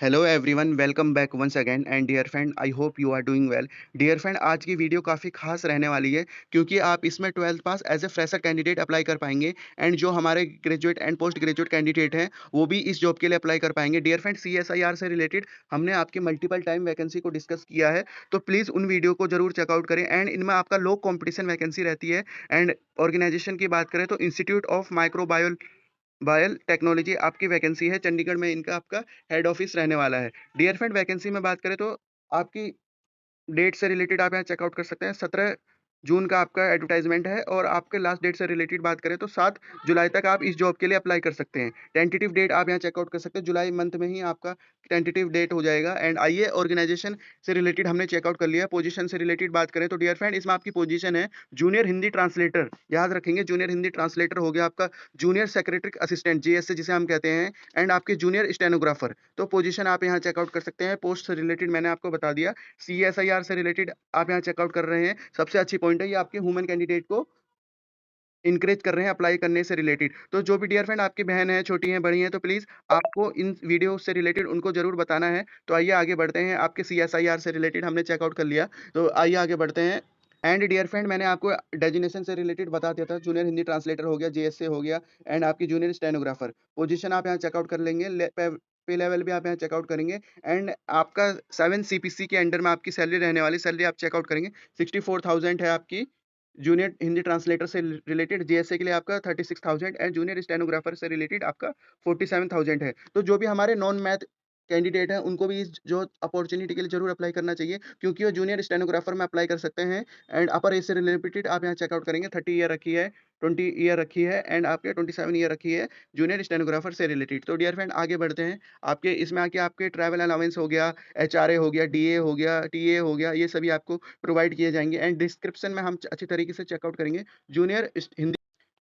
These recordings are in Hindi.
Hello everyone, welcome back once again and dear friend, I hope you are doing well. Dear friend, आज की वीडियो काफ़ी खास रहने वाली है क्योंकि आप इसमें 12th pass as a fresher candidate apply कर पाएंगे एंड जो हमारे graduate and post graduate candidate हैं वो भी इस जॉब के लिए अप्लाई कर पाएंगे। डियर फ्रेंड, CSIR से रिलेटेड हमने आपके मल्टीपल टाइम वैकेंसी को डिस्कस किया है, तो प्लीज़ उन वीडियो को जरूर चेकआउट करें। एंड इनमें आपका लो कॉम्पिटिशन वैकेंसी रहती है। एंड ऑर्गेनाइजेशन की बात करें तो इंस्टीट्यूट ऑफ माइक्रोबायोल बायो टेक्नोलॉजी आपकी वैकेंसी है, चंडीगढ़ में इनका आपका हेड ऑफिस रहने वाला है। डियर फ्रेंड, वैकेंसी में बात करें तो आपकी डेट से रिलेटेड आप यहाँ चेकआउट कर सकते हैं। 17 जून का आपका एडवर्टाइजमेंट है और आपके लास्ट डेट से रिलेटेड बात करें तो 7 जुलाई तक आप इस जॉब के लिए अप्लाई कर सकते हैं। टेंटेटिव डेट आप यहाँ चेकआउट कर सकते हैं, जुलाई मंथ में ही आपका टेंटेटिव डेट हो जाएगा। एंड आइए, ऑर्गेनाइजेशन से रिलेटेड हमने चेकआउट कर लिया। पोजीशन से रिलेटेड बात करें तो डियर फ्रेंड, इसमें आपकी पोजीशन है जूनियर हिंदी ट्रांसलेटर। याद रखेंगे, जूनियर हिंदी ट्रांसलेटर हो गया आपका जूनियर सेक्रेटरी असिस्टेंट, JS जिसे हम कहते हैं, एंड आपके जूनियर स्टेनोग्राफर। तो पोजीशन आप यहाँ चेकआउट कर सकते हैं। पोस्ट से रिलेटेड मैंने आपको बता दिया। CSIR से रिलेटेड आप यहाँ चेकआउट कर रहे हैं, सबसे अच्छी पॉइंट है ये आपके वुमेन कैंडिडेट को इनकरेज कर रहे हैं अप्लाई करने से रिलेटेड। तो जो भी डियर फ्रेंड आपकी बहन है, छोटी हैं, बड़ी हैं, तो प्लीज़ आपको इन वीडियो से रिलेटेड उनको ज़रूर बताना है। तो आइए आगे बढ़ते हैं। आपके CSIR से रिलेटेड हमने चेकआउट कर लिया, तो आइए आगे बढ़ते हैं। एंड डियर फ्रेंड, मैंने आपको डेजिग्नेशन से रिलेटेड बता दिया था। जूनियर हिंदी ट्रांसलेटर हो गया, JS हो गया, एंड आपकी जूनियर स्टेनोग्राफर पोजीशन आप यहाँ चेकआउट कर लेंगे। पे लेवल भी आप यहाँ चेकआउट करेंगे। एंड आपका 7 CPC के अंडर में आपकी सैलरी रहने वाली, सैलरी आप चेकआउट करेंगे। 64,000 है आपकी जूनियर हिंदी ट्रांसलेटर से रिलेटेड। JSA के लिए आपका 36,000 एंड जूनियर स्टेनोग्राफर से रिलेटेड आपका 47,000 है। तो जो भी हमारे नॉन मैथ कैंडिडेट हैं उनको भी इस जो अपॉर्चुनिटी के लिए जरूर अप्लाई करना चाहिए, क्योंकि वो जूनियर स्टेनोग्राफर में अप्लाई कर सकते हैं। एंड अपर एज से रिलेटेड आप यहाँ चेकआउट करेंगे। 30 ईयर रखी है, 20 ईयर रखी है, एंड आपके 27 ईयर रखी है जूनियर स्टेनोग्राफर से रिलेटेड। तो डियर फ्रेंड, आगे बढ़ते हैं। आपके इसमें आके आपके ट्रैवल अलाउंस हो गया, HRA हो गया, DA हो गया, TA हो गया, ये सभी आपको प्रोवाइड किए जाएंगे। एंड डिस्क्रिप्शन में हम अच्छी तरीके से चेकआउट करेंगे। Junior Hindi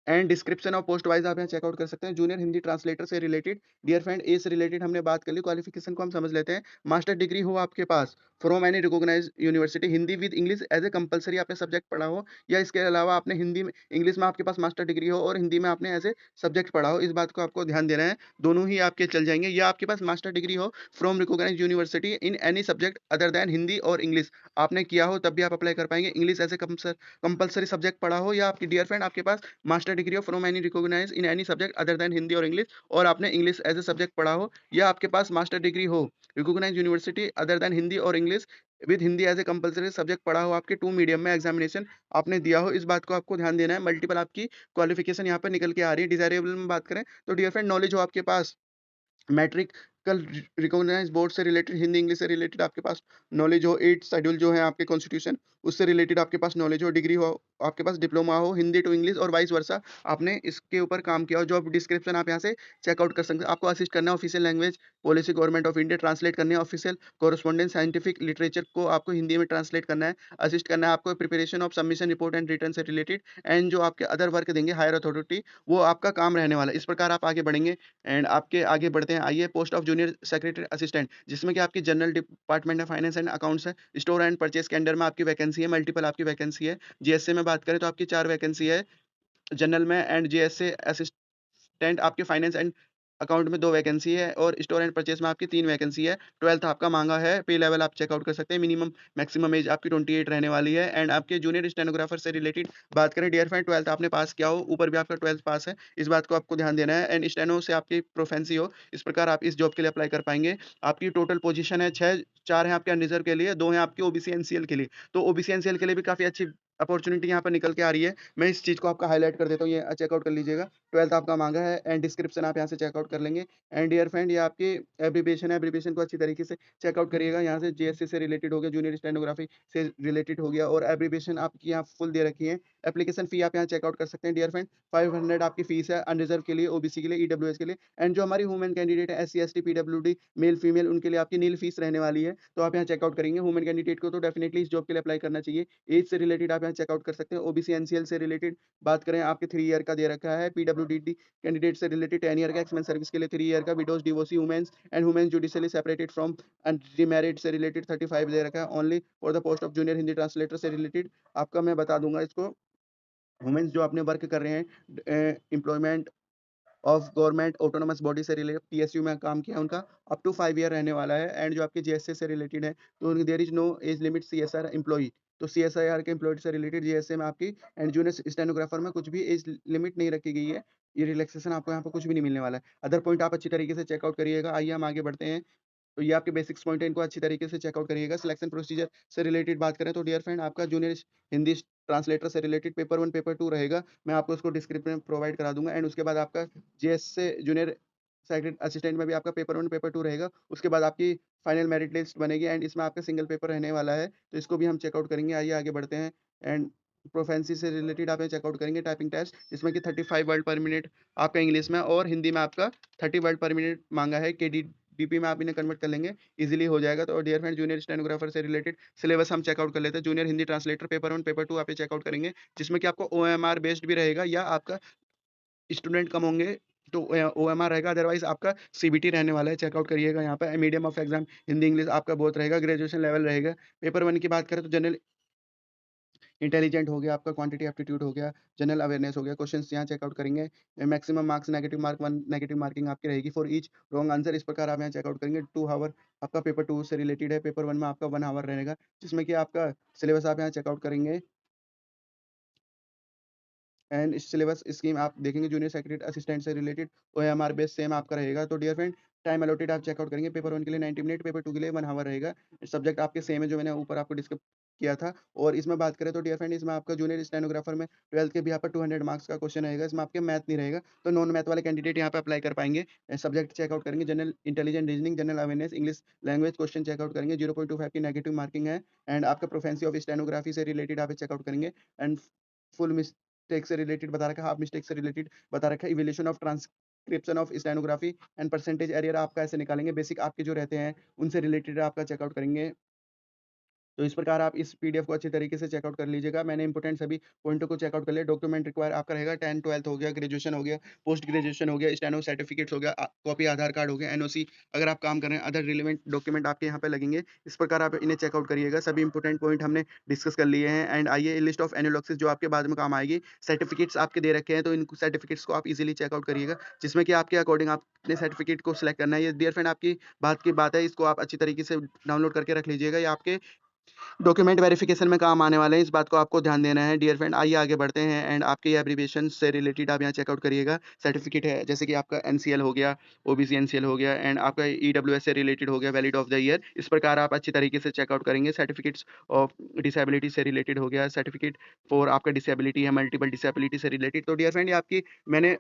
and description of post wise आप यहाँ चेकआउट कर सकते हैं। जूनियर हिंदी ट्रांसलेटर से रिलेटेड डियर फ्रेंड, ए से रिलेटेड हमने बात कर ली। क्वालिफिकेशन को हम समझ लेते हैं। मास्टर डिग्री हो आपके पास from any recognise university, Hindi with English as a compulsory आपने सब्जेक्ट पढ़ा हो, या इसके अलावा आपने हिंदी में इंग्लिश में आपके पास मास्टर डिग्री हो और हिंदी में आपने एज ए सब्जेक्ट पढ़ा हो, इस बात को आपको ध्यान देना है। दोनों ही आपके चल जाएंगे। या आपके पास मास्टर डिग्री हो from recognise university in any subject other than Hindi और इंग्लिश आपने किया हो, तब भी आप अप्लाई कर पाएंगे। English as a compulsory subject पढ़ा हो, या आपकी डियर फ्रेंड आपके पास मास्टर डिग्री हो from any recognise in any subject other than Hindi और इंग्लिश, और आपने इंग्लिश एज ए सब्जेक्ट पढ़ा हो, या आपके पास मास्टर डिग्री हो recognise university other than Hindi और English with Hindi as a compulsory subject पढ़ा हो, आपके 2 मीडियम में एग्जामिनेशन आपने दिया हो, इस बात को आपको ध्यान देना है। मल्टीपल आपकी क्वालिफिकेशन यहाँ पर निकल के आ रही है। डिजायरेबल में बात करें तो डियर फ्रेंड, नॉलेज हो आपके पास मैट्रिक कल रिकॉग्नाइज बोर्ड से रिलेटेड, हिंदी इंग्लिश से रिलेटेड आपके पास नॉलेज हो। 8 शेड्यूल जो है आपके कॉन्स्टिट्यूशन, उससे रिलेटेड आपके पास नॉलेज हो। डिग्री हो आपके पास, डिप्लोमा हो हिंदी टू इंग्लिश और वाइस वर्सा, आपने इसके ऊपर काम किया हो। जॉब डिस्क्रिप्शन आप यहाँ से चेकआउट कर सकते हैं। आपको असिस्ट करना है official language policy government of India, translate करनी है ऑफिशियल कॉरेस्पॉन्डेंस साइंटिफिक लिटरेचर को आपको हिंदी में ट्रांसलेट करना है। असिस्ट करना है आपको preparation of submission report and return से रिलेटेड। एंड जो आपके अदर वर्क देंगे हायर अथॉरिटी, वो आपका काम रहने वाला है। इस प्रकार आप आगे बढ़ेंगे। एंड आपके आगे बढ़ते हैं। आइए, post of junior secretary assistant, जिसमें कि आपकी जनरल डिपार्टमेंट है, फाइनेंस एंड अकाउंट्स है, स्टोर एंड परचेज के अंडर में आपकी वैकेंसी है। मल्टीपल आपकी वैकेंसी है। JSA में बात करें तो आपकी 4 वैकेंसी है जनरल में, एंड JSA असिस्टेंट आपके फाइनेंस एंड अकाउंट में 2 वैकेंसी है, और स्टोर एंड परचेज में आपकी 3 वैकेंसी है। 12th आपका मांगा है। पे लेवल आप चेकआउट कर सकते हैं। मिनिमम मैक्सिमम एज आपकी 28 रहने वाली है। एंड आपके जूनियर स्टेनोग्राफर से रिलेटेड बात करें डियर फ्रेंड, 12th आपने पास किया हो, ऊपर भी आपका 12th पास है, इस बात को आपको ध्यान देना है। एंड स्टेनो से आपकी प्रोफेंसी हो, इस प्रकार आप इस जॉब के लिए अप्लाई कर पाएंगे। आपकी टोटल पोजीशन है 6, 4 है आपके अनरिजर्व के लिए, 2 है आपके OBC NCL के लिए। तो OBC NCL के लिए भी काफी अच्छी अपॉर्चुनिटी यहाँ पर निकल के आ रही है। मैं इस चीज को आपका हाईलाइट कर देता हूँ, ये चेकआउट कर लीजिएगा। 12th आपका मांगा है, एंड डिस्क्रिप्शन आप यहाँ से चेकआउट कर लेंगे। एंड डियर फ्रेंड, ये आपकी एब्रीविएशन है, एब्रीविएशन को अच्छी तरीके से चेकआउट करिएगा। यहाँ से JSC से रिलेटेड हो गया, जूनियर स्टेनोग्राफी से रिलेटेड हो गया, और एब्रीविएशन आपकी यहाँ फुल दे रखी है। एप्लीकेशन फी आप यहाँ चेकआउट कर सकते हैं डियर फ्रेंड। 500 आपकी फीस है अनरिजर्व के लिए, OBC के लिए, EWS के लिए। एंड जो हमारी वुमेन कैंडिडेट है, SC ST PWD male female, उनके लिए आपकी नील फीस रहने वाली है। तो आप यहाँ चेकआउट करेंगे। वुमेन कैंडिडेट को तो डेफिनेटली इस जॉब के लिए अप्लाई करना चाहिए। एज से रिलेटेड आप यहाँ चेकआउट कर सकते हैं। OBC NCL से रिलेटेड बात करें, आपके 3 ईयर का दे रखा है। PWD कैंडिडेट से रिलेटेड 10 ईयर का, एक्समेन सर्विस के लिए 3 ईयर का, widows divorcee womens and womens judicially separated from unremarried से रिलेटेड 35 दे रखा है। Only for the post of junior Hindi translator से रिलेटेड आपका मैं बता दूंगा इसको। वुमेन्स जो अपने वर्क कर रहे हैं, employment of government autonomous body से रिलेटेड पीएसयू में काम किया उनका अप टू 5 ईयर रहने वाला है। एंड जो आपके जीएसए से रिलेटेड है तो there is no age limit CSR employee, तो सीएसआईआर के एम्प्लॉयी से रिलेटेड जीएसए में आपकी एंड जूनियर स्टेनोग्राफर में कुछ भी एज लिमिट नहीं रखी गई है। ये रिलैक्सेशन आपको यहाँ पे कुछ भी नहीं मिलने वाला है। अदर पॉइंट आप अच्छी तरीके से चेकआउट करिएगा। आइए हम आगे बढ़ते हैं। तो ये आपके बेसिक्स पॉइंट है, इनको अच्छी तरीके से चेकआउट करिएगा। सिलेक्शन प्रोसीजर से रिलेटेड बात करें तो डियर फ्रेंड आपका जूनियर हिंदी ट्रांसलेटर से रिलेटेड पेपर 1 पेपर 2 रहेगा। मैं आपको उसको डिस्क्रिप्शन में प्रोवाइड करा दूँगा। एंड उसके बाद आपका जीएस से जूनियर सेक्रेटरी असिस्टेंट में भी आपका पेपर 1 पेपर 2 रहेगा। उसके बाद आपकी फाइनल मेरिट लिस्ट बनेगी एंड इसमें आपका सिंगल पेपर रहने वाला है। तो इसको भी हम चेकआउट करेंगे। आइए आगे बढ़ते हैं। एंड प्रोफिशिएंसी से रिलेटेड आप ये चेकआउट करेंगे टाइपिंग टेस्ट, जिसमें कि 35 वर्ड पर मिनट आपका इंग्लिश में और हिंदी में आपका 30 वर्ड पर मिनट माँगा है। केडीडीपी में आप इन्हें कन्वर्ट कर लेंगे, ईज़िली हो जाएगा। तो डियर फ्रेंड जूनियर स्टेनोग्राफर से रिलेटेड सिलेबस हम चेकआउट कर लेते हैं। Junior Hindi translator paper 1 paper 2 आप ये चेकआउट करेंगे, जिसमें कि आपको ओएमआर बेस्ड भी रहेगा या आपका स्टूडेंट कम होंगे तो ओएमआर रहेगा, अदरवाइज़ आपका सीबीटी रहने वाला है। चेकआउट करिएगा यहाँ पे। Medium of exam Hindi English आपका बोथ रहेगा, ग्रेजुएशन लेवल रहेगा। पेपर 1 की बात करें तो जनरल इंटेलिजेंट हो गया, आपका क्वांटिटी एप्टीट्यूड हो गया, जनरल अवेयरनेस हो गया। क्वेश्चंस यहाँ चेकआउट करेंगे। Maximum marks negative mark 1 negative marking आपकी रहेगी फॉर ईच रॉन्ग आंसर। इस प्रकार आप यहाँ चेकआउट करेंगे। 2 हावर आपका पेपर 2 से रिलेटेड है। पेपर 1 में आपका 1 हावर रहेगा, जिसमें कि आपका सिलेबस आप यहाँ चेकआउट करेंगे। एंड सिलेबस स्कीम आप देखेंगे जूनियर सेक्रेटरी असिस्टेंट से रिलेटेड ओएमआर बेस सेम आपका रहेगा। तो डियर फ्रेंड टाइम अलॉटेड आप चेकआउट करेंगे। पेपर 1 के लिए 90 मिनट, पेपर 2 के लिए 1 हावर रहेगा। सब्जेक्ट आपके सेम है जो मैंने ऊपर आपको डिस्कस किया था। और इसमें बात करें तो डियर फ्रेंड इसमें आपका जूनियर स्टेनोग्राफर में 12th के भी यहाँ पर 200 मार्क्स का क्वेश्चन रहेगा। इसमें आपके मैथ नहीं रहेगा, तो नॉन मैथ वाले कैंडिडेट यहाँ पे अप्लाई कर पाएंगे। सब्जेक्ट चेकआउट करेंगे general intelligent reasoning, general awareness, English language question checkout करेंगे। 0.25 की नेगेटिव मार्किंग है। एंड आपका प्रोफेंसी ऑफ स्टेनोग्राफी से रिलेटेड आप चेकआउट करेंगे। एंड फुल मिस्टेक से रिलेटेड बता रखा है, हाफ मिस्टेक से रिलेटेड बता रखा है। Evaluation of transcription of stenography and percentage error आपका ऐसे निकालेंगे। बेसिक आपके जो रहते हैं उनसे रिलेटेड आपका चेकआउट करेंगे। तो इस प्रकार आप इस पीडीएफ को अच्छी तरीके से चेकआउट कर लीजिएगा। मैंने इंपोर्टेंट सभी पॉइंटों को चेकआउट कर लिया। डॉक्यूमेंट रिक्वायर आपका रहेगा 10 12th हो गया, ग्रेजुएशन हो गया, पोस्ट ग्रेजुएशन हो गया, स्टेनो सर्टिफिकेट्स हो गया, कॉपी आधार कार्ड हो गया, एनओसी अगर आप काम कर रहे हैं, अदर रिलेवेंट डॉक्यूमेंट आपके यहाँ पे लगेंगे। इस प्रकार आप इन्हें चेकआउट करिएगा। सभी इंपोर्टेंट पॉइंट हमने डिस्कस कर लिए हैं। एंड आइए लिस्ट ऑफ एनालॉग्स जो आपके बाद में काम आएगी। सर्टिफिकेट्स आपके दे रखे हैं, तो इन सर्टिफिकेट्स को आप इजीली चेकआउट करिएगा, जिसमें कि आपके अकॉर्डिंग आपने सर्टिफिकेट को सिलेक्ट करना है। ये डियर फ्रेंड आपकी बात की बात है, इसको आप अच्छी तरीके से डाउनलोड करके रख लीजिएगा। ये आपके डॉक्यूमेंट वेरिफिकेशन में काम आने वाले हैं, इस बात को आपको ध्यान देना है डियर फ्रेंड। आइए आगे बढ़ते हैं। एंड आपके ये एब्रिविएशन से रिलेटेड आप यहाँ चेकआउट करिएगा। सर्टिफिकेट है जैसे कि आपका एनसीएल हो गया, ओबीसी एनसीएल हो गया, एंड आपका ईडब्ल्यूएस से रिलेटेड हो गया, वैलिड ऑफ द ईयर। इस प्रकार आप अच्छी तरीके से चेकआउट करेंगे। सर्टिफिकेट्स ऑफ डिसेबिलिटी से रिलेटेड हो गया, सर्टिफिकेट फॉर आपका डिसेबिलिटी है, मल्टीपल डिसेबिलिटी से रिलेटेड। तो डियर फ्रेंड ये आपकी मैंने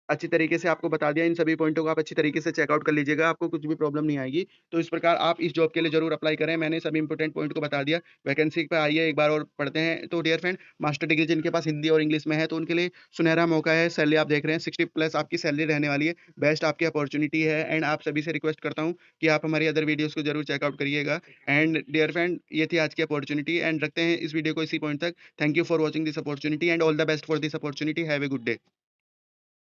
अच्छी तरीके से आपको बता दिया। इन सभी पॉइंटों को आप अच्छी तरीके से चेकआउट कर लीजिएगा, आपको कुछ भी प्रॉब्लम नहीं आएगी। तो इस प्रकार आप इस जॉब के लिए ज़रूर अप्लाई करें। मैंने सभी इंपोर्टेंट पॉइंट को बता दिया। वैकेंसी पे आइए एक बार और पढ़ते हैं। तो डियर फ्रेंड मास्टर डिग्री जिनके पास हिंदी और इंग्लिश में है, तो उनके लिए सुनहरा मौका है। सैलरी आप देख रहे हैं 60 प्लस आपकी सैलरी रहने वाली है। बेस्ट आपकी अपॉर्च्युनिटी है। एंड आप सभी से रिक्वेस्ट करता हूँ कि आप हमारी अदर वीडियोज़ को ज़रूर चेकआउट करिएगा। एंड डियर फ्रेंड ये थी आज की अपॉर्च्युनिटी। एंड रखते हैं इस वीडियो को इसी पॉइंट तक। Thank you for watching this opportunity and all the best for this opportunity. Have a good day.